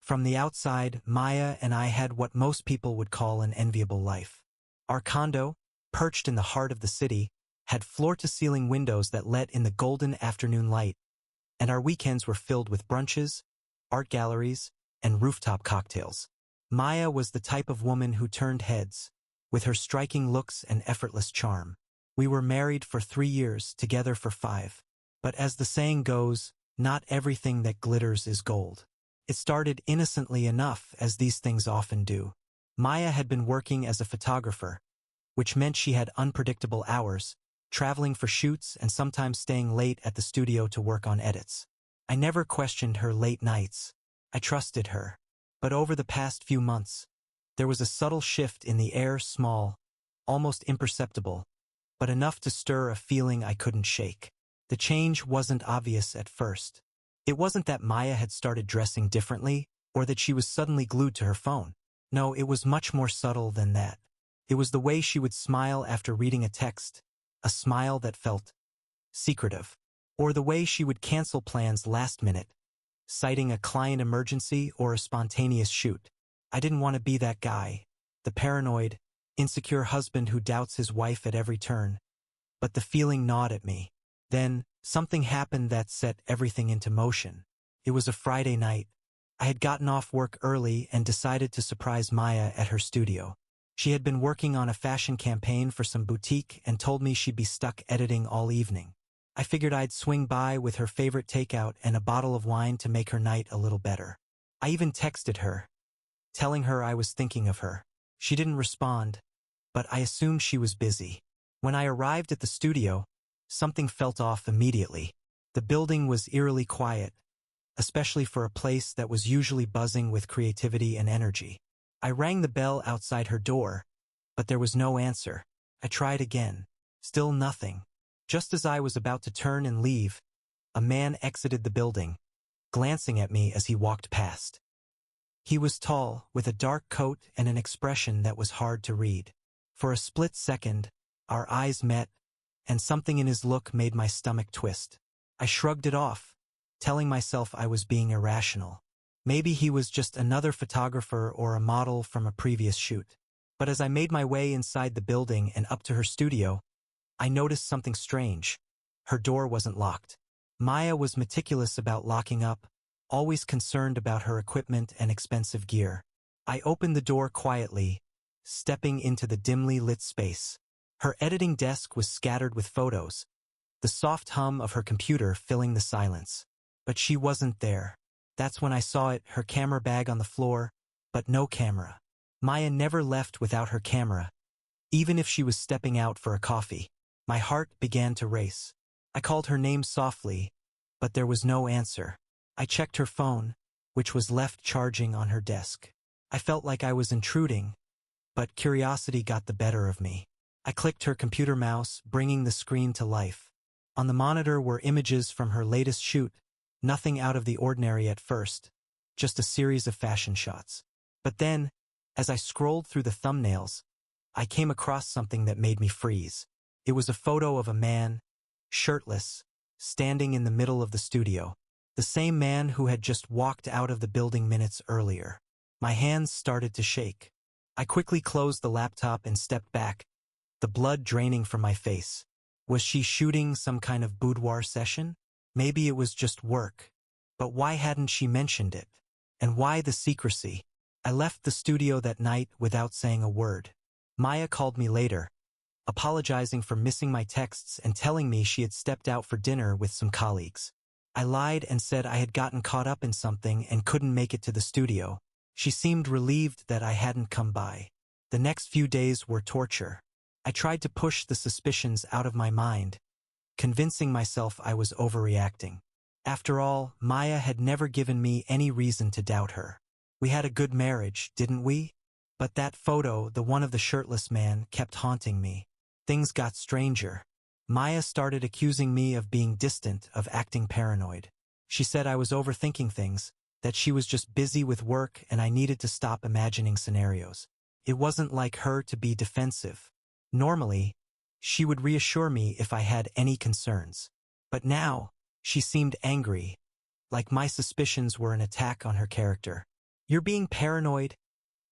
From the outside, Maya and I had what most people would call an enviable life. Our condo, perched in the heart of the city, had floor-to-ceiling windows that let in the golden afternoon light, and our weekends were filled with brunches, art galleries, and rooftop cocktails. Maya was the type of woman who turned heads, with her striking looks and effortless charm. We were married for 3 years, together for 5. But as the saying goes, not everything that glitters is gold. It started innocently enough, as these things often do. Maya had been working as a photographer, which meant she had unpredictable hours, traveling for shoots and sometimes staying late at the studio to work on edits. I never questioned her late nights. I trusted her. But over the past few months, there was a subtle shift in the air, small, almost imperceptible, but enough to stir a feeling I couldn't shake. The change wasn't obvious at first. It wasn't that Maya had started dressing differently, or that she was suddenly glued to her phone. No, it was much more subtle than that. It was the way she would smile after reading a text, a smile that felt secretive, or the way she would cancel plans last minute, citing a client emergency or a spontaneous shoot. I didn't want to be that guy, the paranoid, insecure husband who doubts his wife at every turn. But the feeling gnawed at me. Then, something happened that set everything into motion. It was a Friday night. I had gotten off work early and decided to surprise Maya at her studio. She had been working on a fashion campaign for some boutique and told me she'd be stuck editing all evening. I figured I'd swing by with her favorite takeout and a bottle of wine to make her night a little better. I even texted her, telling her I was thinking of her. She didn't respond, but I assumed she was busy. When I arrived at the studio, something felt off immediately. The building was eerily quiet, especially for a place that was usually buzzing with creativity and energy. I rang the bell outside her door, but there was no answer. I tried again. Still nothing. Just as I was about to turn and leave, a man exited the building, glancing at me as he walked past. He was tall, with a dark coat and an expression that was hard to read. For a split second, our eyes met, and something in his look made my stomach twist. I shrugged it off, telling myself I was being irrational. Maybe he was just another photographer or a model from a previous shoot. But as I made my way inside the building and up to her studio, I noticed something strange. Her door wasn't locked. Maya was meticulous about locking up, always concerned about her equipment and expensive gear. I opened the door quietly, stepping into the dimly lit space. Her editing desk was scattered with photos, the soft hum of her computer filling the silence. But she wasn't there. That's when I saw it, her camera bag on the floor, but no camera. Maya never left without her camera, even if she was stepping out for a coffee. My heart began to race. I called her name softly, but there was no answer. I checked her phone, which was left charging on her desk. I felt like I was intruding, but curiosity got the better of me. I clicked her computer mouse, bringing the screen to life. On the monitor were images from her latest shoot, nothing out of the ordinary at first, just a series of fashion shots. But then, as I scrolled through the thumbnails, I came across something that made me freeze. It was a photo of a man, shirtless, standing in the middle of the studio, the same man who had just walked out of the building minutes earlier. My hands started to shake. I quickly closed the laptop and stepped back, the blood draining from my face. Was she shooting some kind of boudoir session? Maybe it was just work. But why hadn't she mentioned it? And why the secrecy? I left the studio that night without saying a word. Maya called me later, apologizing for missing my texts and telling me she had stepped out for dinner with some colleagues. I lied and said I had gotten caught up in something and couldn't make it to the studio. She seemed relieved that I hadn't come by. The next few days were torture. I tried to push the suspicions out of my mind, convincing myself I was overreacting. After all, Maya had never given me any reason to doubt her. We had a good marriage, didn't we? But that photo, the one of the shirtless man, kept haunting me. Things got stranger. Maya started accusing me of being distant, of acting paranoid. She said I was overthinking things, that she was just busy with work and I needed to stop imagining scenarios. It wasn't like her to be defensive. Normally, she would reassure me if I had any concerns. But now, she seemed angry, like my suspicions were an attack on her character. "You're being paranoid,"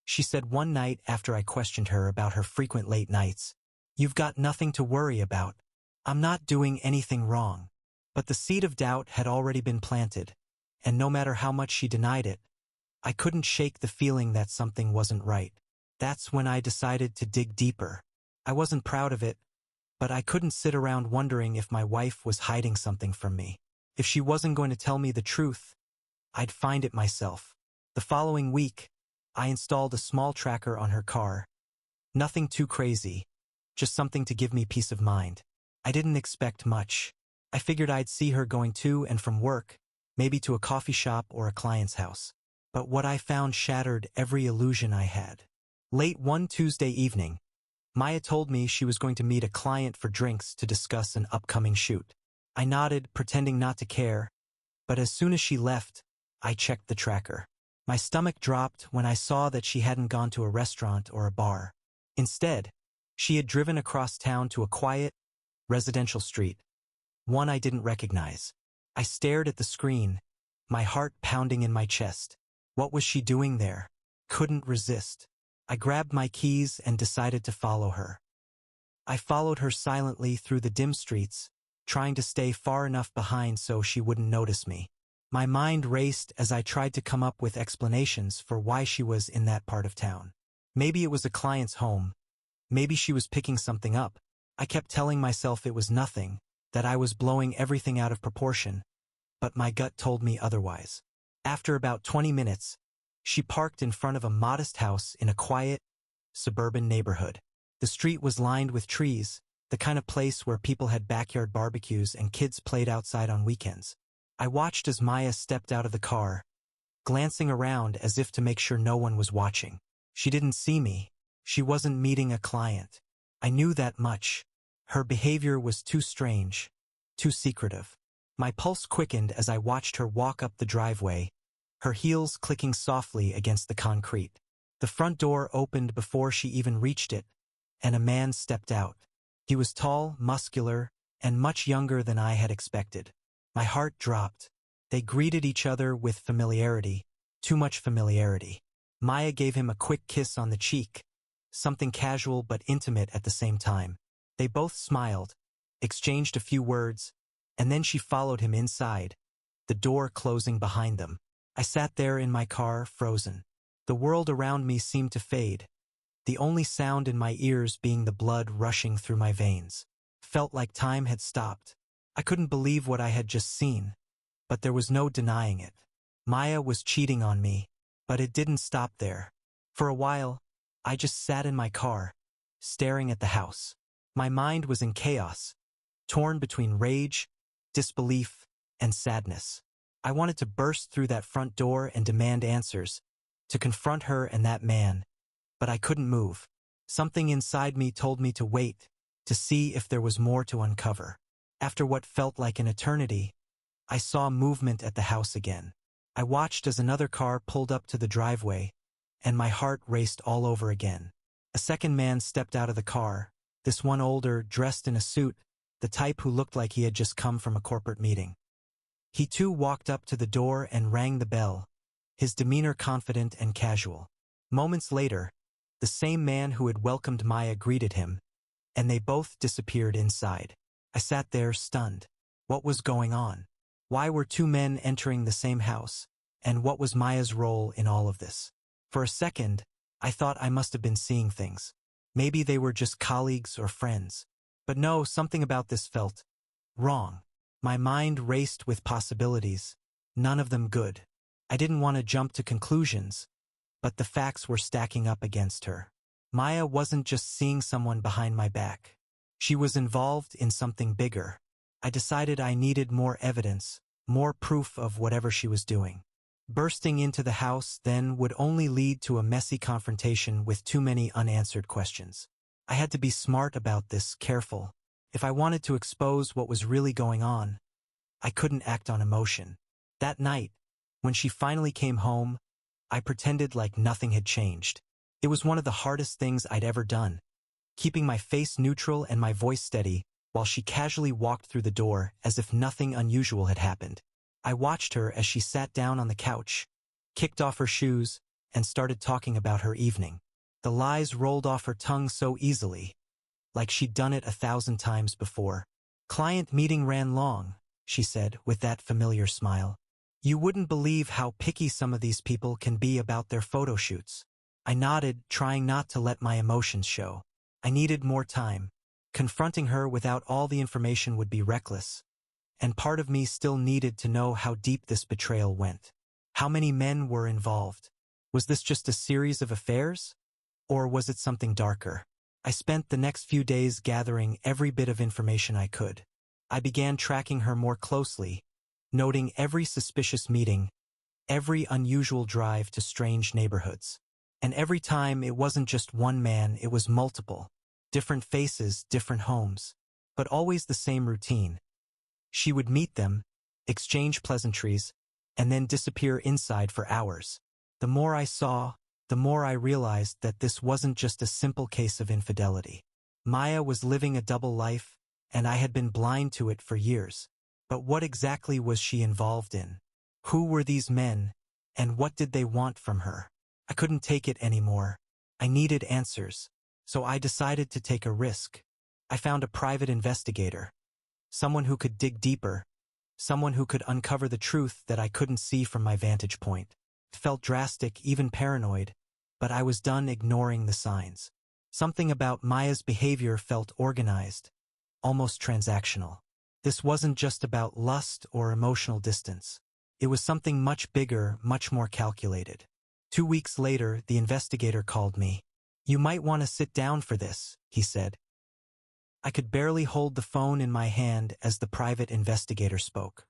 she said one night after I questioned her about her frequent late nights. "You've got nothing to worry about. I'm not doing anything wrong." But the seed of doubt had already been planted, and no matter how much she denied it, I couldn't shake the feeling that something wasn't right. That's when I decided to dig deeper. I wasn't proud of it, but I couldn't sit around wondering if my wife was hiding something from me. If she wasn't going to tell me the truth, I'd find it myself. The following week, I installed a small tracker on her car. Nothing too crazy, just something to give me peace of mind. I didn't expect much. I figured I'd see her going to and from work, maybe to a coffee shop or a client's house. But what I found shattered every illusion I had. Late one Tuesday evening, Maya told me she was going to meet a client for drinks to discuss an upcoming shoot. I nodded, pretending not to care, but as soon as she left, I checked the tracker. My stomach dropped when I saw that she hadn't gone to a restaurant or a bar. Instead, she had driven across town to a quiet, residential street, one I didn't recognize. I stared at the screen, my heart pounding in my chest. What was she doing there? Couldn't resist. I grabbed my keys and decided to follow her. I followed her silently through the dim streets, trying to stay far enough behind so she wouldn't notice me. My mind raced as I tried to come up with explanations for why she was in that part of town. Maybe it was a client's home. Maybe she was picking something up. I kept telling myself it was nothing, that I was blowing everything out of proportion, but my gut told me otherwise. After about 20 minutes, she parked in front of a modest house in a quiet, suburban neighborhood. The street was lined with trees, the kind of place where people had backyard barbecues and kids played outside on weekends. I watched as Maya stepped out of the car, glancing around as if to make sure no one was watching. She didn't see me. She wasn't meeting a client. I knew that much. Her behavior was too strange, too secretive. My pulse quickened as I watched her walk up the driveway, her heels clicking softly against the concrete. The front door opened before she even reached it, and a man stepped out. He was tall, muscular, and much younger than I had expected. My heart dropped. They greeted each other with familiarity, too much familiarity. Maya gave him a quick kiss on the cheek, something casual but intimate at the same time. They both smiled, exchanged a few words, and then she followed him inside, the door closing behind them. I sat there in my car, frozen. The world around me seemed to fade, the only sound in my ears being the blood rushing through my veins. Felt like time had stopped. I couldn't believe what I had just seen, but there was no denying it. Maya was cheating on me, but it didn't stop there. For a while, I just sat in my car, staring at the house. My mind was in chaos, torn between rage, disbelief, and sadness. I wanted to burst through that front door and demand answers, to confront her and that man, but I couldn't move. Something inside me told me to wait, to see if there was more to uncover. After what felt like an eternity, I saw movement at the house again. I watched as another car pulled up to the driveway, and my heart raced all over again. A second man stepped out of the car, this one older, dressed in a suit, the type who looked like he had just come from a corporate meeting. He too walked up to the door and rang the bell, his demeanor confident and casual. Moments later, the same man who had welcomed Maya greeted him, and they both disappeared inside. I sat there stunned. What was going on? Why were two men entering the same house? And what was Maya's role in all of this? For a second, I thought I must have been seeing things. Maybe they were just colleagues or friends. But no, something about this felt wrong. My mind raced with possibilities, none of them good. I didn't want to jump to conclusions, but the facts were stacking up against her. Maya wasn't just seeing someone behind my back. She was involved in something bigger. I decided I needed more evidence, more proof of whatever she was doing. Bursting into the house then would only lead to a messy confrontation with too many unanswered questions. I had to be smart about this, careful. If I wanted to expose what was really going on, I couldn't act on emotion. That night, when she finally came home, I pretended like nothing had changed. It was one of the hardest things I'd ever done, keeping my face neutral and my voice steady while she casually walked through the door as if nothing unusual had happened. I watched her as she sat down on the couch, kicked off her shoes, and started talking about her evening. The lies rolled off her tongue so easily, like she'd done it 1,000 times before. "Client meeting ran long," she said with that familiar smile. "You wouldn't believe how picky some of these people can be about their photo shoots." I nodded, trying not to let my emotions show. I needed more time. Confronting her without all the information would be reckless. And part of me still needed to know how deep this betrayal went. How many men were involved? Was this just a series of affairs? Or was it something darker? I spent the next few days gathering every bit of information I could. I began tracking her more closely, noting every suspicious meeting, every unusual drive to strange neighborhoods. And every time it wasn't just one man, it was multiple. Different faces, different homes. But always the same routine. She would meet them, exchange pleasantries, and then disappear inside for hours. The more I saw, the more I realized that this wasn't just a simple case of infidelity. Maya was living a double life, and I had been blind to it for years. But what exactly was she involved in? Who were these men, and what did they want from her? I couldn't take it anymore. I needed answers, so I decided to take a risk. I found a private investigator, someone who could dig deeper, someone who could uncover the truth that I couldn't see from my vantage point. It felt drastic, even paranoid, but I was done ignoring the signs. Something about Maya's behavior felt organized, almost transactional. This wasn't just about lust or emotional distance. It was something much bigger, much more calculated. 2 weeks later, the investigator called me. "You might want to sit down for this," he said. I could barely hold the phone in my hand as the private investigator spoke.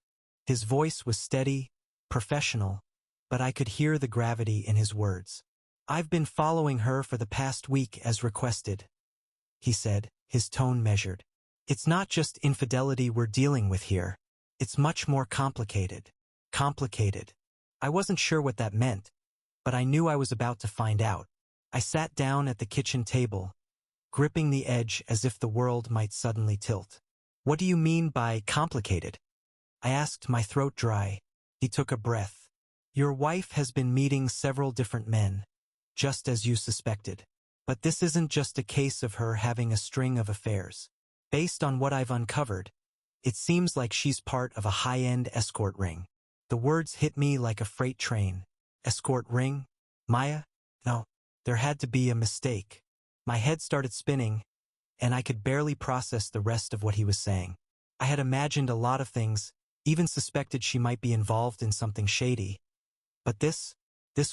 His voice was steady, professional, but I could hear the gravity in his words. "I've been following her for the past week as requested," he said, his tone measured. "It's not just infidelity we're dealing with here. It's much more complicated." Complicated. I wasn't sure what that meant, but I knew I was about to find out. I sat down at the kitchen table, gripping the edge as if the world might suddenly tilt. "What do you mean by complicated?" I asked, my throat dry. He took a breath. "Your wife has been meeting several different men, just as you suspected. But this isn't just a case of her having a string of affairs. Based on what I've uncovered, it seems like she's part of a high-end escort ring." The words hit me like a freight train. Escort ring? Maya? No, there had to be a mistake. My head started spinning, and I could barely process the rest of what he was saying. I had imagined a lot of things, even suspected she might be involved in something shady. But this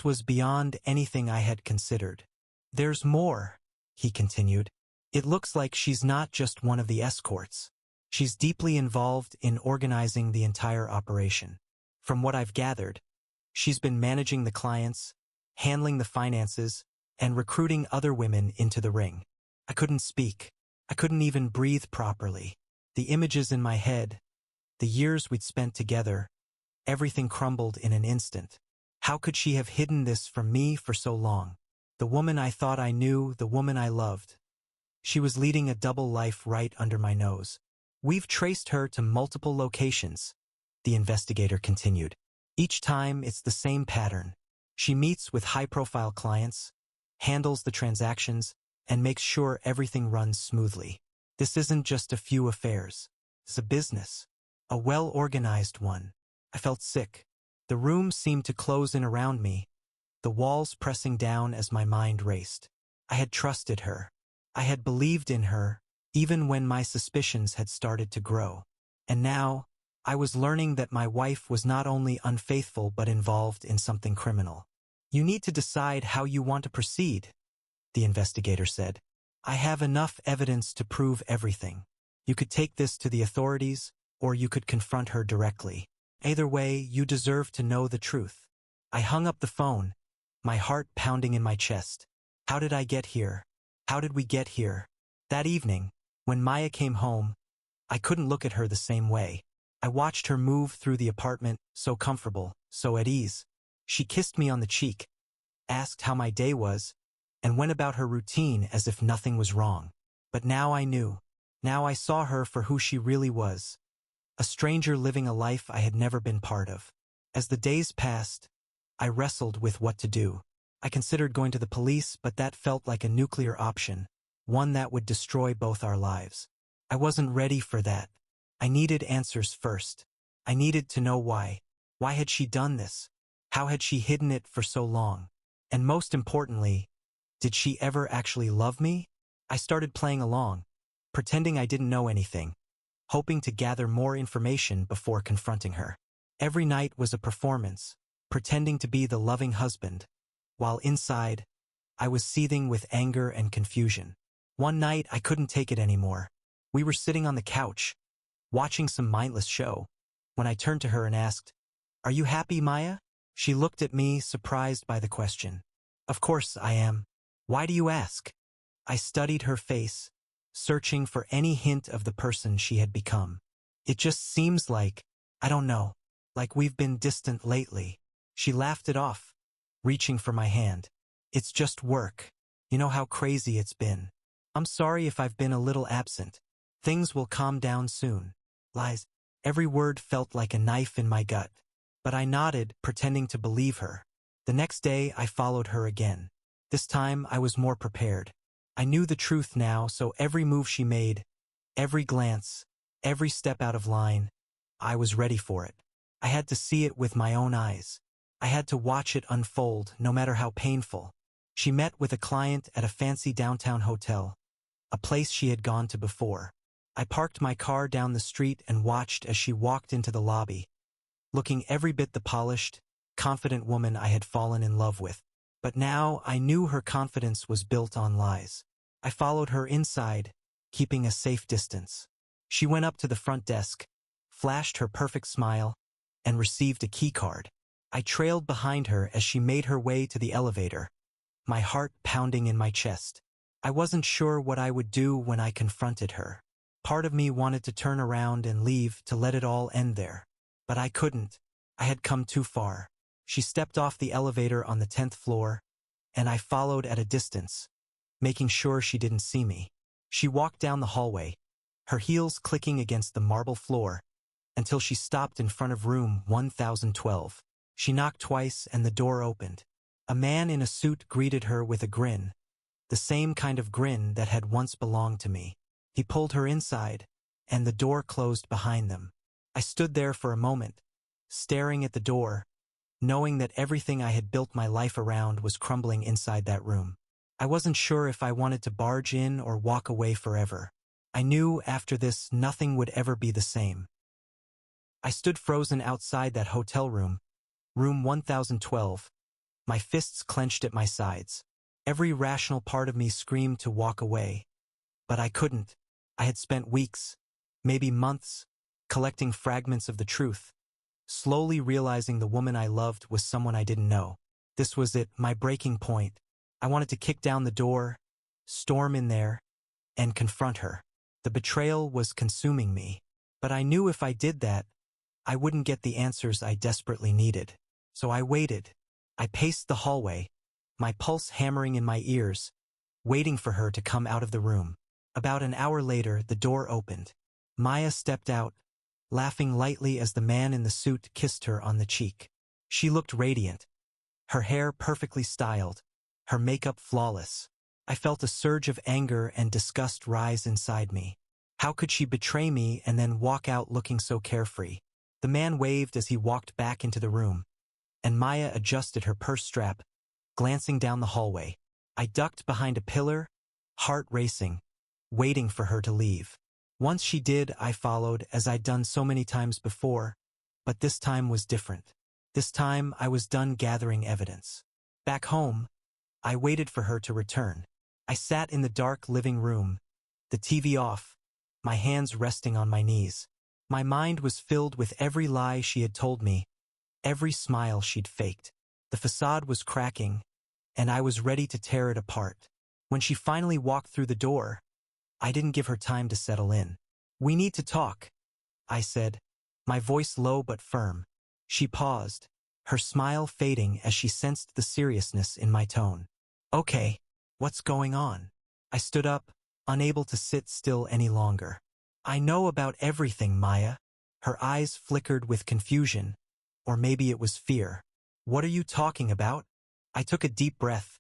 was beyond anything I had considered. "There's more," he continued. "It looks like she's not just one of the escorts. She's deeply involved in organizing the entire operation. From what I've gathered, she's been managing the clients, handling the finances, and recruiting other women into the ring." I couldn't speak. I couldn't even breathe properly. The images in my head, the years we'd spent together, everything crumbled in an instant. How could she have hidden this from me for so long? The woman I thought I knew, the woman I loved. She was leading a double life right under my nose. "We've traced her to multiple locations," the investigator continued. "Each time it's the same pattern. She meets with high-profile clients, handles the transactions, and makes sure everything runs smoothly. This isn't just a few affairs. It's a business. A well-organized one." I felt sick. The room seemed to close in around me, the walls pressing down as my mind raced. I had trusted her. I had believed in her, even when my suspicions had started to grow. And now, I was learning that my wife was not only unfaithful but involved in something criminal. "You need to decide how you want to proceed," the investigator said. "I have enough evidence to prove everything. You could take this to the authorities, or you could confront her directly. Either way, you deserve to know the truth." I hung up the phone, my heart pounding in my chest. How did I get here? How did we get here? That evening, when Maya came home, I couldn't look at her the same way. I watched her move through the apartment, so comfortable, so at ease. She kissed me on the cheek, asked how my day was, and went about her routine as if nothing was wrong. But now I knew. Now I saw her for who she really was. A stranger living a life I had never been part of. As the days passed, I wrestled with what to do. I considered going to the police, but that felt like a nuclear option, one that would destroy both our lives. I wasn't ready for that. I needed answers first. I needed to know why. Why had she done this? How had she hidden it for so long? And most importantly, did she ever actually love me? I started playing along, pretending I didn't know anything, hoping to gather more information before confronting her. Every night was a performance, pretending to be the loving husband, while inside, I was seething with anger and confusion. One night, I couldn't take it anymore. We were sitting on the couch, watching some mindless show, when I turned to her and asked, "Are you happy, Maya?" She looked at me, surprised by the question. "Of course I am. Why do you ask?" I studied her face, searching for any hint of the person she had become. "It just seems like, I don't know, like we've been distant lately." She laughed it off, reaching for my hand. "It's just work. You know how crazy it's been. I'm sorry if I've been a little absent. Things will calm down soon." Lies. Every word felt like a knife in my gut. But I nodded, pretending to believe her. The next day, I followed her again. This time, I was more prepared. I knew the truth now, so every move she made, every glance, every step out of line, I was ready for it. I had to see it with my own eyes. I had to watch it unfold, no matter how painful. She met with a client at a fancy downtown hotel, a place she had gone to before. I parked my car down the street and watched as she walked into the lobby, looking every bit the polished, confident woman I had fallen in love with. But now I knew her confidence was built on lies. I followed her inside, keeping a safe distance. She went up to the front desk, flashed her perfect smile, and received a key card. I trailed behind her as she made her way to the elevator, my heart pounding in my chest. I wasn't sure what I would do when I confronted her. Part of me wanted to turn around and leave, to let it all end there. But I couldn't. I had come too far. She stepped off the elevator on the 10th floor, and I followed at a distance, making sure she didn't see me. She walked down the hallway, her heels clicking against the marble floor, until she stopped in front of room 1012. She knocked twice and the door opened. A man in a suit greeted her with a grin, the same kind of grin that had once belonged to me. He pulled her inside, and the door closed behind them. I stood there for a moment, staring at the door, knowing that everything I had built my life around was crumbling inside that room. I wasn't sure if I wanted to barge in or walk away forever. I knew after this nothing would ever be the same. I stood frozen outside that hotel room, room 1012, my fists clenched at my sides. Every rational part of me screamed to walk away, but I couldn't. I had spent weeks, maybe months, collecting fragments of the truth, slowly realizing the woman I loved was someone I didn't know. This was it, my breaking point. I wanted to kick down the door, storm in there, and confront her. The betrayal was consuming me, but I knew if I did that, I wouldn't get the answers I desperately needed. So I waited. I paced the hallway, my pulse hammering in my ears, waiting for her to come out of the room. About an hour later, the door opened. Maya stepped out, laughing lightly as the man in the suit kissed her on the cheek. She looked radiant, her hair perfectly styled, her makeup flawless. I felt a surge of anger and disgust rise inside me. How could she betray me and then walk out looking so carefree? The man waved as he walked back into the room, and Maya adjusted her purse strap, glancing down the hallway. I ducked behind a pillar, heart racing, waiting for her to leave. Once she did, I followed, as I'd done so many times before, but this time was different. This time, I was done gathering evidence. Back home, I waited for her to return. I sat in the dark living room, the TV off, my hands resting on my knees. My mind was filled with every lie she had told me, every smile she'd faked. The facade was cracking, and I was ready to tear it apart. When she finally walked through the door, I didn't give her time to settle in. "We need to talk," I said, my voice low but firm. She paused, her smile fading as she sensed the seriousness in my tone. "Okay, what's going on?" I stood up, unable to sit still any longer. "I know about everything, Maya." Her eyes flickered with confusion, or maybe it was fear. "What are you talking about?" I took a deep breath,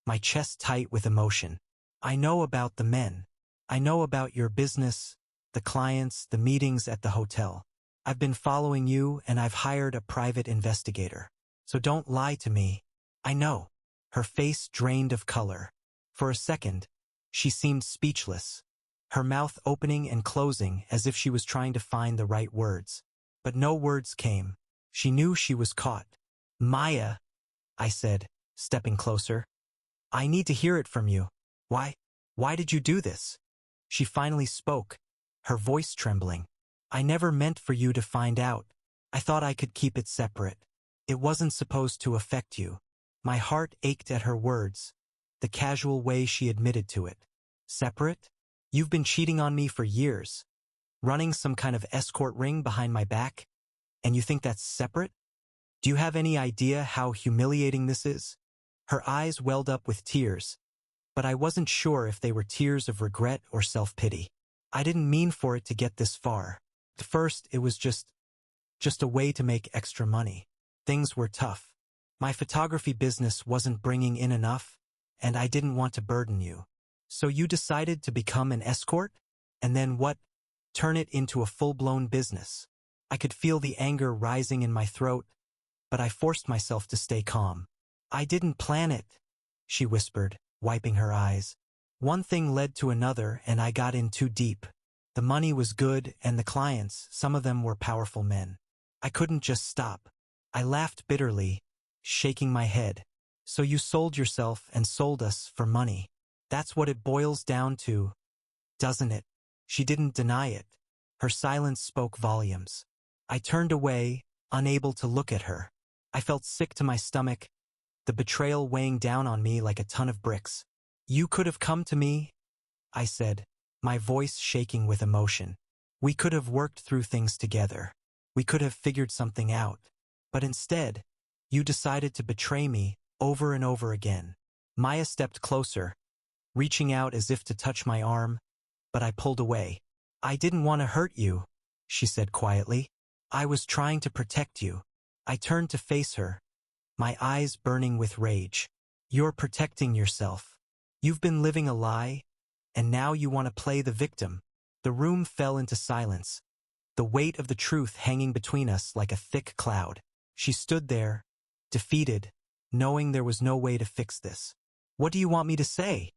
my chest tight with emotion. I know about the men. I know about your business, the clients, the meetings at the hotel. I've been following you and I've hired a private investigator. So don't lie to me. I know. Her face drained of color. For a second, she seemed speechless, her mouth opening and closing as if she was trying to find the right words. But no words came. She knew she was caught. Maya, I said, stepping closer. I need to hear it from you. Why did you do this? She finally spoke, her voice trembling. I never meant for you to find out. I thought I could keep it separate. It wasn't supposed to affect you. My heart ached at her words, the casual way she admitted to it. Separate? You've been cheating on me for years, running some kind of escort ring behind my back, and you think that's separate? Do you have any idea how humiliating this is? Her eyes welled up with tears, but I wasn't sure if they were tears of regret or self-pity. I didn't mean for it to get this far. At first, it was just a way to make extra money. Things were tough. My photography business wasn't bringing in enough, and I didn't want to burden you. So you decided to become an escort? And then what? Turn it into a full-blown business. I could feel the anger rising in my throat, but I forced myself to stay calm. I didn't plan it, she whispered, wiping her eyes. One thing led to another and I got in too deep. The money was good and the clients, some of them were powerful men. I couldn't just stop. I laughed bitterly, shaking my head. So you sold yourself and sold us for money. That's what it boils down to, doesn't it? She didn't deny it. Her silence spoke volumes. I turned away, unable to look at her. I felt sick to my stomach, the betrayal weighing down on me like a ton of bricks. You could have come to me, I said, my voice shaking with emotion. We could have worked through things together. We could have figured something out. But instead, you decided to betray me over and over again. Maya stepped closer, reaching out as if to touch my arm, but I pulled away. I didn't want to hurt you, she said quietly. I was trying to protect you. I turned to face her, my eyes burning with rage. You're protecting yourself. You've been living a lie, and now you want to play the victim. The room fell into silence, the weight of the truth hanging between us like a thick cloud. She stood there, defeated, knowing there was no way to fix this. What do you want me to say?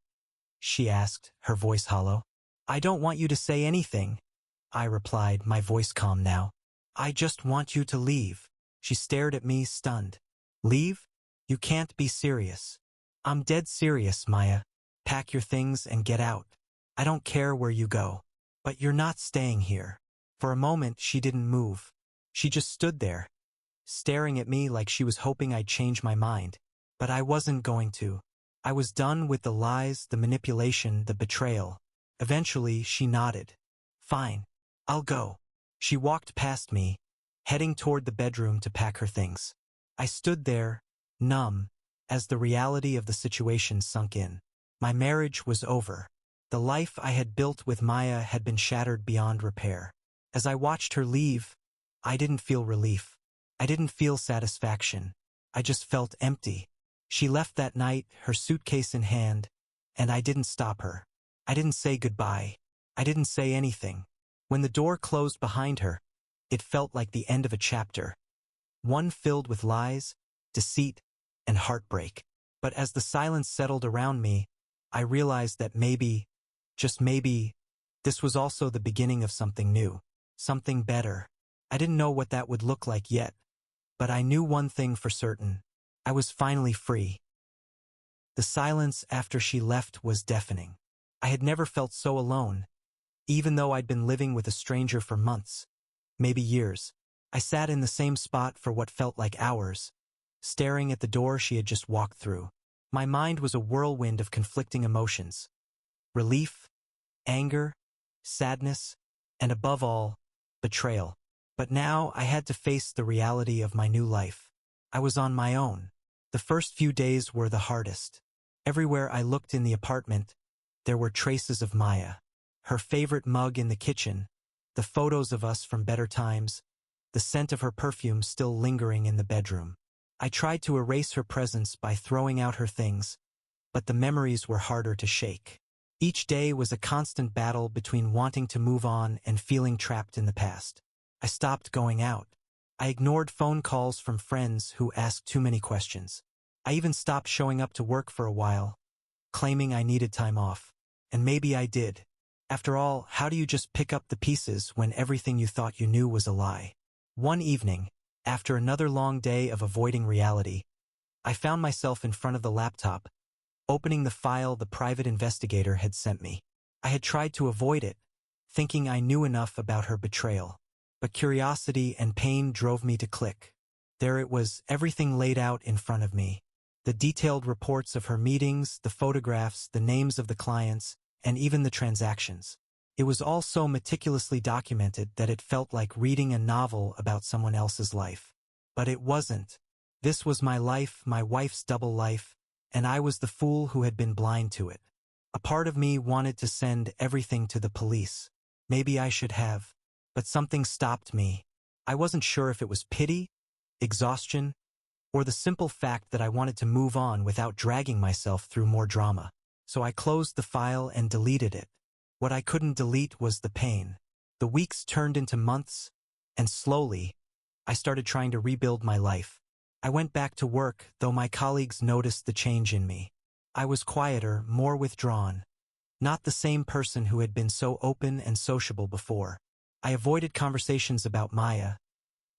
She asked, her voice hollow. I don't want you to say anything, I replied, my voice calm now. I just want you to leave. She stared at me, stunned. Leave? You can't be serious. I'm dead serious, Maya. Pack your things and get out. I don't care where you go. But you're not staying here. For a moment, she didn't move. She just stood there, staring at me like she was hoping I'd change my mind. But I wasn't going to. I was done with the lies, the manipulation, the betrayal. Eventually, she nodded. Fine. I'll go. She walked past me, heading toward the bedroom to pack her things. I stood there, numb, as the reality of the situation sunk in. My marriage was over. The life I had built with Maya had been shattered beyond repair. As I watched her leave, I didn't feel relief. I didn't feel satisfaction. I just felt empty. She left that night, her suitcase in hand, and I didn't stop her. I didn't say goodbye. I didn't say anything. When the door closed behind her, it felt like the end of a chapter, one filled with lies, deceit, and heartbreak. But as the silence settled around me, I realized that maybe, just maybe, this was also the beginning of something new, something better. I didn't know what that would look like yet, but I knew one thing for certain. I was finally free. The silence after she left was deafening. I had never felt so alone, even though I'd been living with a stranger for months, maybe years. I sat in the same spot for what felt like hours, staring at the door she had just walked through. My mind was a whirlwind of conflicting emotions. Relief, anger, sadness, and above all, betrayal. But now I had to face the reality of my new life. I was on my own. The first few days were the hardest. Everywhere I looked in the apartment, there were traces of Maya. Her favorite mug in the kitchen, the photos of us from better times, the scent of her perfume still lingering in the bedroom. I tried to erase her presence by throwing out her things, but the memories were harder to shake. Each day was a constant battle between wanting to move on and feeling trapped in the past. I stopped going out. I ignored phone calls from friends who asked too many questions. I even stopped showing up to work for a while, claiming I needed time off. And maybe I did. After all, how do you just pick up the pieces when everything you thought you knew was a lie? One evening, after another long day of avoiding reality, I found myself in front of the laptop, opening the file the private investigator had sent me. I had tried to avoid it, thinking I knew enough about her betrayal. But curiosity and pain drove me to click. There it was, everything laid out in front of me. The detailed reports of her meetings, the photographs, the names of the clients, and even the transactions. It was all so meticulously documented that it felt like reading a novel about someone else's life. But it wasn't. This was my life, my wife's double life, and I was the fool who had been blind to it. A part of me wanted to send everything to the police. Maybe I should have. But something stopped me. I wasn't sure if it was pity, exhaustion, or the simple fact that I wanted to move on without dragging myself through more drama. So I closed the file and deleted it. What I couldn't delete was the pain. The weeks turned into months, and slowly, I started trying to rebuild my life. I went back to work, though my colleagues noticed the change in me. I was quieter, more withdrawn. Not the same person who had been so open and sociable before. I avoided conversations about Maya,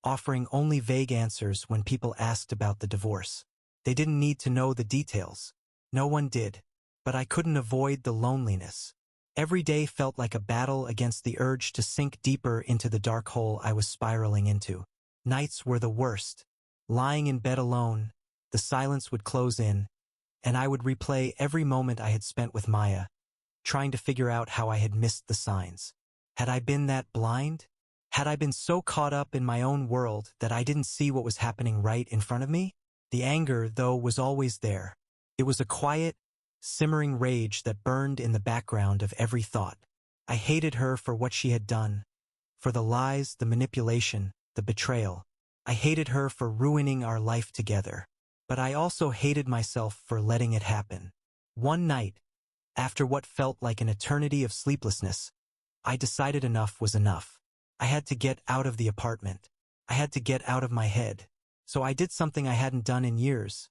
offering only vague answers when people asked about the divorce. They didn't need to know the details. No one did. But I couldn't avoid the loneliness. Every day felt like a battle against the urge to sink deeper into the dark hole I was spiraling into. Nights were the worst. Lying in bed alone, the silence would close in, and I would replay every moment I had spent with Maya, trying to figure out how I had missed the signs. Had I been that blind? Had I been so caught up in my own world that I didn't see what was happening right in front of me? The anger, though, was always there. It was a quiet, simmering rage that burned in the background of every thought. I hated her for what she had done, for the lies, the manipulation, the betrayal. I hated her for ruining our life together. But I also hated myself for letting it happen. One night, after what felt like an eternity of sleeplessness, I decided enough was enough. I had to get out of the apartment. I had to get out of my head. So I did something I hadn't done in years.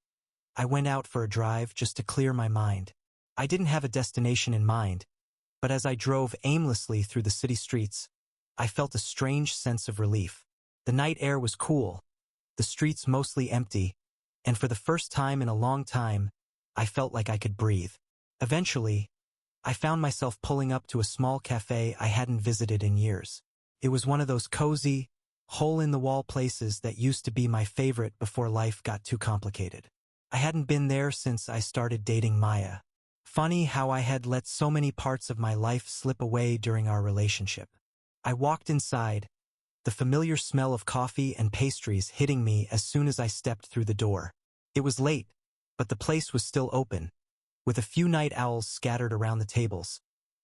I went out for a drive just to clear my mind. I didn't have a destination in mind, but as I drove aimlessly through the city streets, I felt a strange sense of relief. The night air was cool, the streets mostly empty, and for the first time in a long time, I felt like I could breathe. Eventually, I found myself pulling up to a small cafe I hadn't visited in years. It was one of those cozy, hole-in-the-wall places that used to be my favorite before life got too complicated. I hadn't been there since I started dating Maya. Funny how I had let so many parts of my life slip away during our relationship. I walked inside, the familiar smell of coffee and pastries hitting me as soon as I stepped through the door. It was late, but the place was still open, with a few night owls scattered around the tables,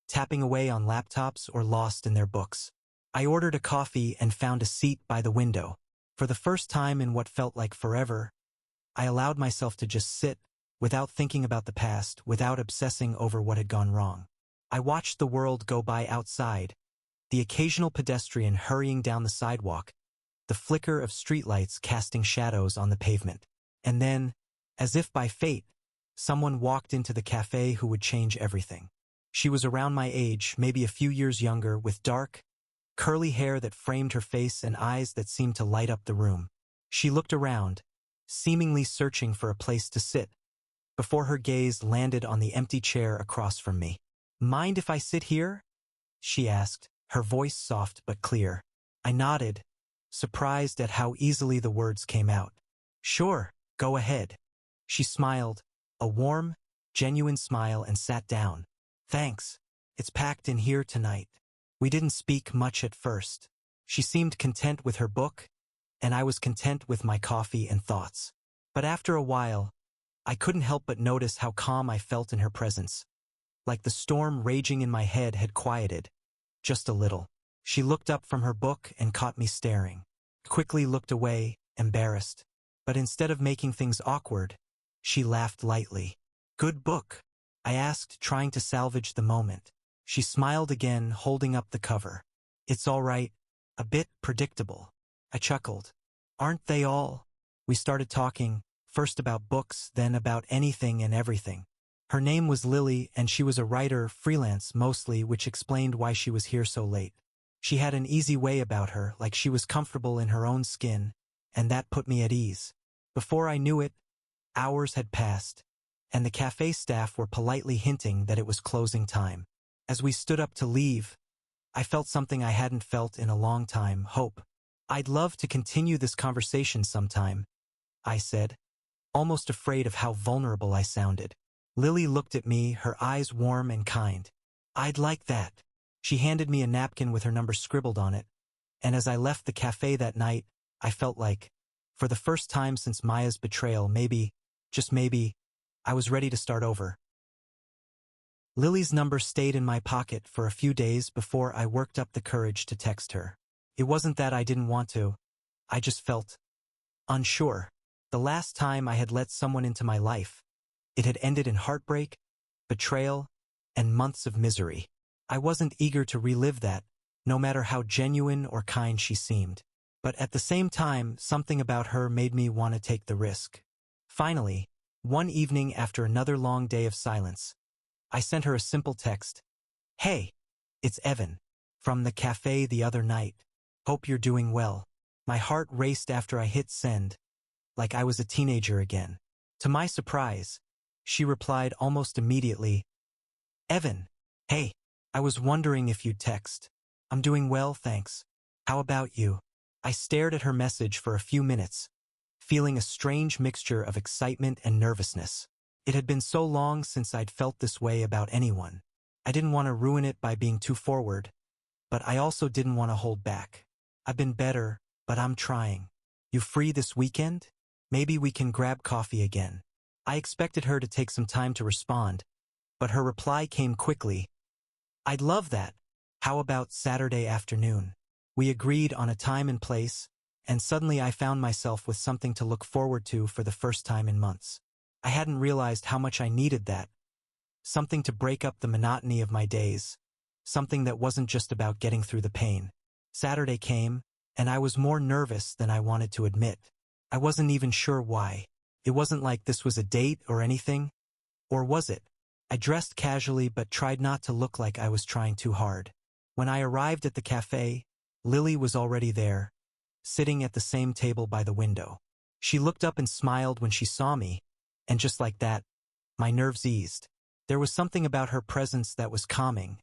tapping away on laptops or lost in their books. I ordered a coffee and found a seat by the window. For the first time in what felt like forever, I allowed myself to just sit, without thinking about the past, without obsessing over what had gone wrong. I watched the world go by outside, the occasional pedestrian hurrying down the sidewalk, the flicker of streetlights casting shadows on the pavement. And then, as if by fate, someone walked into the cafe who would change everything. She was around my age, maybe a few years younger, with dark, curly hair that framed her face and eyes that seemed to light up the room. She looked around, seemingly searching for a place to sit, before her gaze landed on the empty chair across from me. "Mind if I sit here?" she asked, her voice soft but clear. I nodded, surprised at how easily the words came out. "Sure, go ahead." She smiled, a warm, genuine smile, and sat down. "Thanks. It's packed in here tonight." We didn't speak much at first. She seemed content with her book, and I was content with my coffee and thoughts. But after a while, I couldn't help but notice how calm I felt in her presence. Like the storm raging in my head had quieted, just a little. She looked up from her book and caught me staring. Quickly looked away, embarrassed. But instead of making things awkward, she laughed lightly. "Good book?" I asked, trying to salvage the moment. She smiled again, holding up the cover. "It's all right. A bit predictable." I chuckled. "Aren't they all?" We started talking, first about books, then about anything and everything. Her name was Lily, and she was a writer, freelance mostly, which explained why she was here so late. She had an easy way about her, like she was comfortable in her own skin, and that put me at ease. Before I knew it, hours had passed, and the cafe staff were politely hinting that it was closing time. As we stood up to leave, I felt something I hadn't felt in a long time: hope. "I'd love to continue this conversation sometime," I said, almost afraid of how vulnerable I sounded. Lily looked at me, her eyes warm and kind. "I'd like that." She handed me a napkin with her number scribbled on it, and as I left the cafe that night, I felt like, for the first time since Maya's betrayal, maybe, just maybe, I was ready to start over. Lily's number stayed in my pocket for a few days before I worked up the courage to text her. It wasn't that I didn't want to. I just felt unsure. The last time I had let someone into my life, it had ended in heartbreak, betrayal, and months of misery. I wasn't eager to relive that, no matter how genuine or kind she seemed. But at the same time, something about her made me want to take the risk. Finally, one evening after another long day of silence, I sent her a simple text. "Hey, it's Evan. From the cafe the other night. Hope you're doing well." My heart raced after I hit send, like I was a teenager again. To my surprise, she replied almost immediately, "Evan, hey, I was wondering if you'd text. I'm doing well, thanks. How about you?" I stared at her message for a few minutes, feeling a strange mixture of excitement and nervousness. It had been so long since I'd felt this way about anyone. I didn't want to ruin it by being too forward, but I also didn't want to hold back. "I've been better, but I'm trying. You free this weekend? Maybe we can grab coffee again." I expected her to take some time to respond, but her reply came quickly. "I'd love that. How about Saturday afternoon?" We agreed on a time and place, and suddenly I found myself with something to look forward to for the first time in months. I hadn't realized how much I needed that. Something to break up the monotony of my days. Something that wasn't just about getting through the pain. Saturday came, and I was more nervous than I wanted to admit. I wasn't even sure why. It wasn't like this was a date or anything. Or was it? I dressed casually but tried not to look like I was trying too hard. When I arrived at the cafe, Lily was already there, sitting at the same table by the window. She looked up and smiled when she saw me, and just like that, my nerves eased. There was something about her presence that was calming,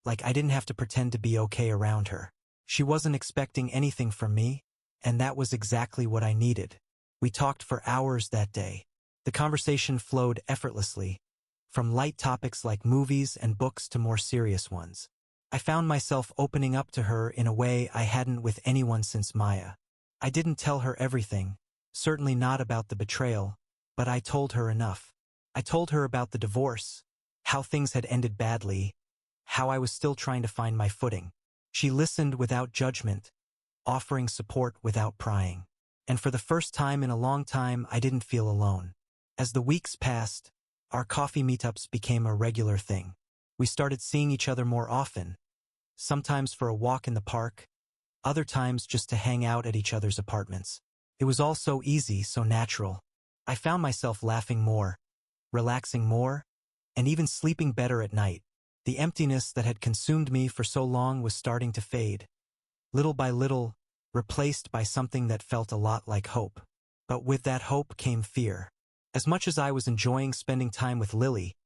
like I didn't have to pretend to be okay around her. She wasn't expecting anything from me, and that was exactly what I needed. We talked for hours that day. The conversation flowed effortlessly, from light topics like movies and books to more serious ones. I found myself opening up to her in a way I hadn't with anyone since Maya. I didn't tell her everything, certainly not about the betrayal, but I told her enough. I told her about the divorce, how things had ended badly, how I was still trying to find my footing. She listened without judgment, offering support without prying. And for the first time in a long time, I didn't feel alone. As the weeks passed, our coffee meetups became a regular thing. We started seeing each other more often, sometimes for a walk in the park, other times just to hang out at each other's apartments. It was all so easy, so natural. I found myself laughing more, relaxing more, and even sleeping better at night. The emptiness that had consumed me for so long was starting to fade, little by little, replaced by something that felt a lot like hope. But with that hope came fear. As much as I was enjoying spending time with Lily,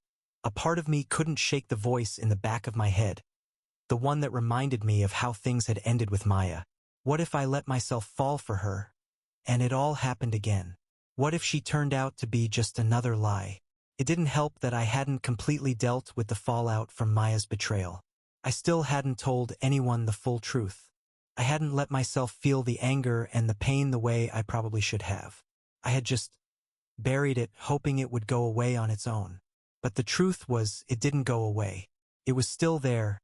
a part of me couldn't shake the voice in the back of my head, the one that reminded me of how things had ended with Maya. What if I let myself fall for her, and it all happened again? What if she turned out to be just another lie? It didn't help that I hadn't completely dealt with the fallout from Maya's betrayal. I still hadn't told anyone the full truth. I hadn't let myself feel the anger and the pain the way I probably should have. I had just buried it, hoping it would go away on its own. But the truth was, it didn't go away. It was still there,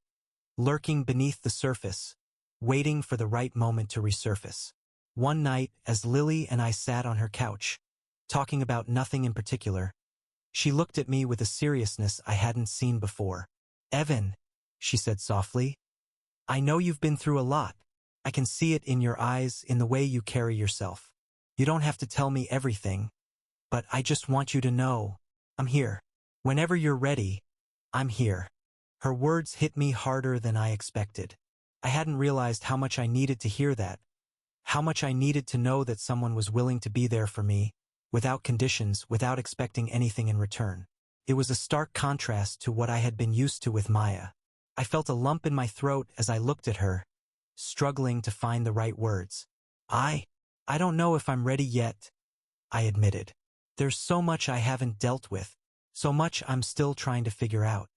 lurking beneath the surface, waiting for the right moment to resurface. One night, as Lily and I sat on her couch, talking about nothing in particular, she looked at me with a seriousness I hadn't seen before. "Evan," she said softly, "I know you've been through a lot. I can see it in your eyes, in the way you carry yourself. You don't have to tell me everything, but I just want you to know, I'm here. Whenever you're ready, I'm here." Her words hit me harder than I expected. I hadn't realized how much I needed to hear that, how much I needed to know that someone was willing to be there for me, without conditions, without expecting anything in return. It was a stark contrast to what I had been used to with Maya. I felt a lump in my throat as I looked at her, struggling to find the right words. I don't know if I'm ready yet," I admitted. "There's so much I haven't dealt with, so much I'm still trying to figure out."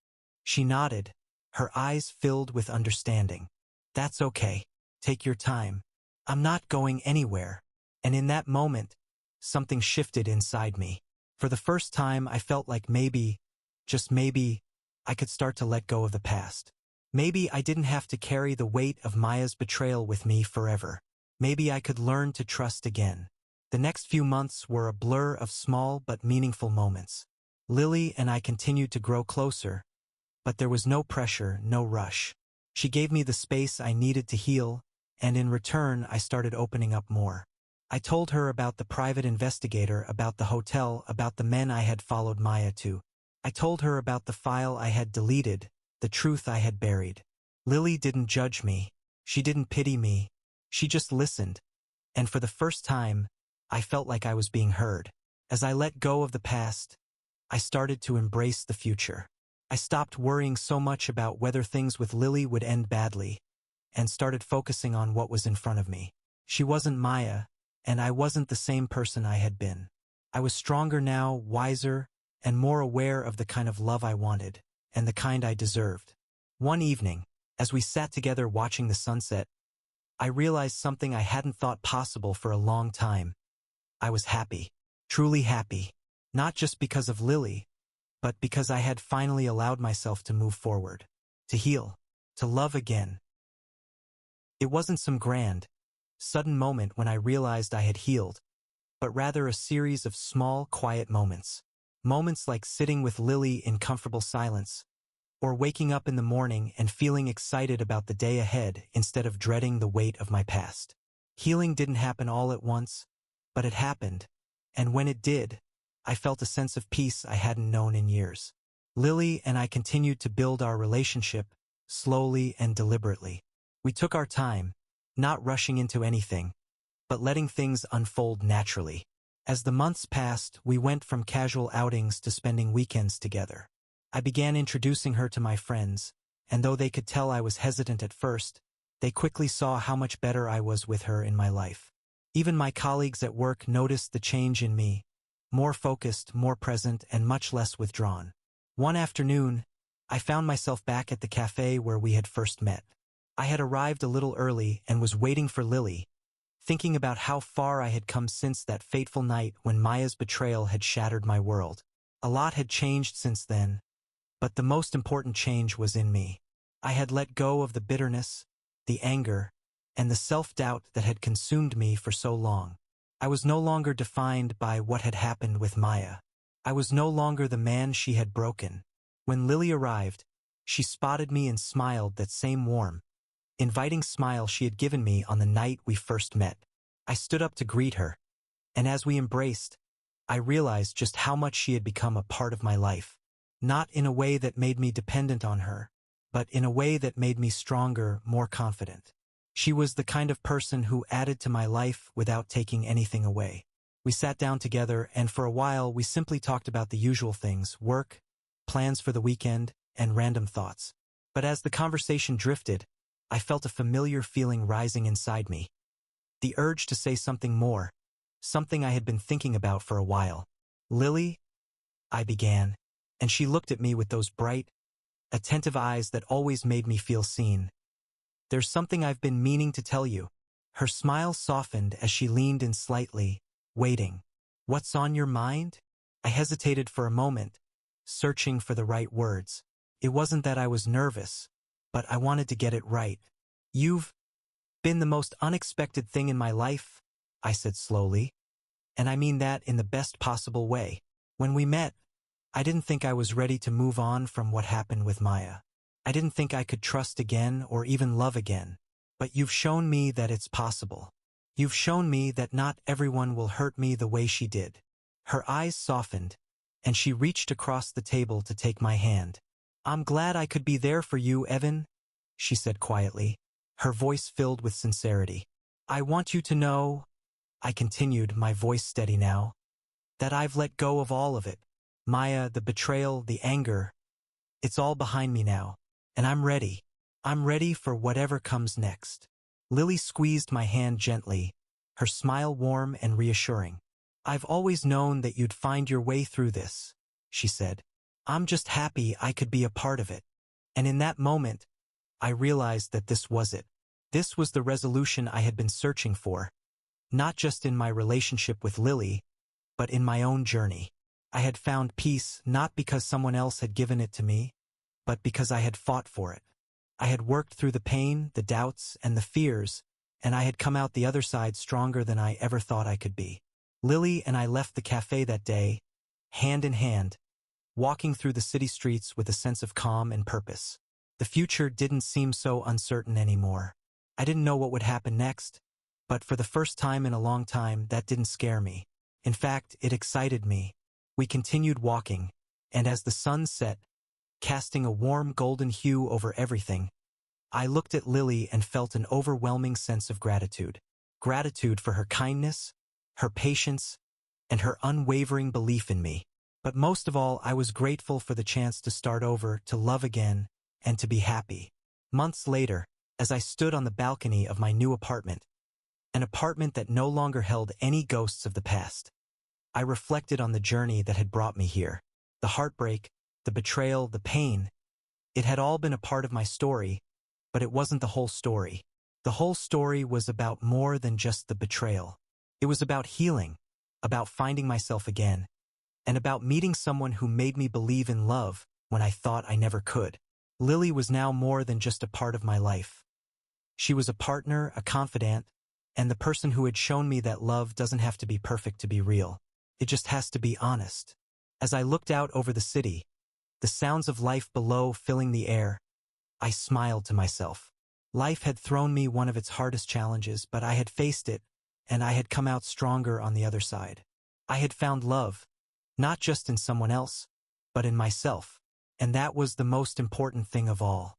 She nodded, her eyes filled with understanding. "That's okay. Take your time. I'm not going anywhere." And in that moment, something shifted inside me. For the first time, I felt like maybe, just maybe, I could start to let go of the past. Maybe I didn't have to carry the weight of Maya's betrayal with me forever. Maybe I could learn to trust again. The next few months were a blur of small but meaningful moments. Lily and I continued to grow closer, but there was no pressure, no rush. She gave me the space I needed to heal, and in return I started opening up more. I told her about the private investigator, about the hotel, about the men I had followed Maya to. I told her about the file I had deleted, the truth I had buried. Lily didn't judge me. She didn't pity me. She just listened. And for the first time, I felt like I was being heard. As I let go of the past, I started to embrace the future. I stopped worrying so much about whether things with Lily would end badly, and started focusing on what was in front of me. She wasn't Maya, and I wasn't the same person I had been. I was stronger now, wiser, and more aware of the kind of love I wanted, and the kind I deserved. One evening, as we sat together watching the sunset, I realized something I hadn't thought possible for a long time. I was happy, truly happy, not just because of Lily, but because I had finally allowed myself to move forward, to heal, to love again. It wasn't some grand, sudden moment when I realized I had healed, but rather a series of small, quiet moments. Moments like sitting with Lily in comfortable silence, or waking up in the morning and feeling excited about the day ahead instead of dreading the weight of my past. Healing didn't happen all at once, but it happened, and when it did, I felt a sense of peace I hadn't known in years. Lily and I continued to build our relationship, slowly and deliberately. We took our time, not rushing into anything, but letting things unfold naturally. As the months passed, we went from casual outings to spending weekends together. I began introducing her to my friends, and though they could tell I was hesitant at first, they quickly saw how much better I was with her in my life. Even my colleagues at work noticed the change in me, more focused, more present, and much less withdrawn. One afternoon, I found myself back at the cafe where we had first met. I had arrived a little early and was waiting for Lily, thinking about how far I had come since that fateful night when Maya's betrayal had shattered my world. A lot had changed since then, but the most important change was in me. I had let go of the bitterness, the anger, and the self-doubt that had consumed me for so long. I was no longer defined by what had happened with Maya. I was no longer the man she had broken. When Lily arrived, she spotted me and smiled that same warm, inviting smile she had given me on the night we first met. I stood up to greet her, and as we embraced, I realized just how much she had become a part of my life. Not in a way that made me dependent on her, but in a way that made me stronger, more confident. She was the kind of person who added to my life without taking anything away. We sat down together, and for a while we simply talked about the usual things: work, plans for the weekend, and random thoughts. But as the conversation drifted, I felt a familiar feeling rising inside me. The urge to say something more, something I had been thinking about for a while. "Lily," I began, and she looked at me with those bright, attentive eyes that always made me feel seen. "There's something I've been meaning to tell you." Her smile softened as she leaned in slightly, waiting. "What's on your mind?" I hesitated for a moment, searching for the right words. It wasn't that I was nervous, but I wanted to get it right. "You've been the most unexpected thing in my life," I said slowly. And I mean that in the best possible way. When we met, I didn't think I was ready to move on from what happened with Maya. I didn't think I could trust again or even love again. But you've shown me that it's possible. You've shown me that not everyone will hurt me the way she did. Her eyes softened, and she reached across the table to take my hand. I'm glad I could be there for you, Evan, she said quietly, her voice filled with sincerity. I want you to know, I continued, my voice steady now, that I've let go of all of it. Maya, the betrayal, the anger, it's all behind me now, and I'm ready. I'm ready for whatever comes next. Lily squeezed my hand gently, her smile warm and reassuring. I've always known that you'd find your way through this, she said. I'm just happy I could be a part of it. And in that moment, I realized that this was it. This was the resolution I had been searching for, not just in my relationship with Lily, but in my own journey. I had found peace not because someone else had given it to me, but because I had fought for it. I had worked through the pain, the doubts, and the fears, and I had come out the other side stronger than I ever thought I could be. Lily and I left the cafe that day, hand in hand, walking through the city streets with a sense of calm and purpose. The future didn't seem so uncertain anymore. I didn't know what would happen next, but for the first time in a long time, that didn't scare me. In fact, it excited me. We continued walking, and as the sun set, casting a warm golden hue over everything, I looked at Lily and felt an overwhelming sense of gratitude. Gratitude for her kindness, her patience, and her unwavering belief in me. But most of all, I was grateful for the chance to start over, to love again, and to be happy. Months later, as I stood on the balcony of my new apartment, an apartment that no longer held any ghosts of the past, I reflected on the journey that had brought me here. The heartbreak, the betrayal, the pain. It had all been a part of my story, but it wasn't the whole story. The whole story was about more than just the betrayal. It was about healing, about finding myself again, and about meeting someone who made me believe in love when I thought I never could. Lily was now more than just a part of my life. She was a partner, a confidant, and the person who had shown me that love doesn't have to be perfect to be real. It just has to be honest. As I looked out over the city, the sounds of life below filling the air, I smiled to myself. Life had thrown me one of its hardest challenges, but I had faced it, and I had come out stronger on the other side. I had found love, not just in someone else, but in myself, and that was the most important thing of all.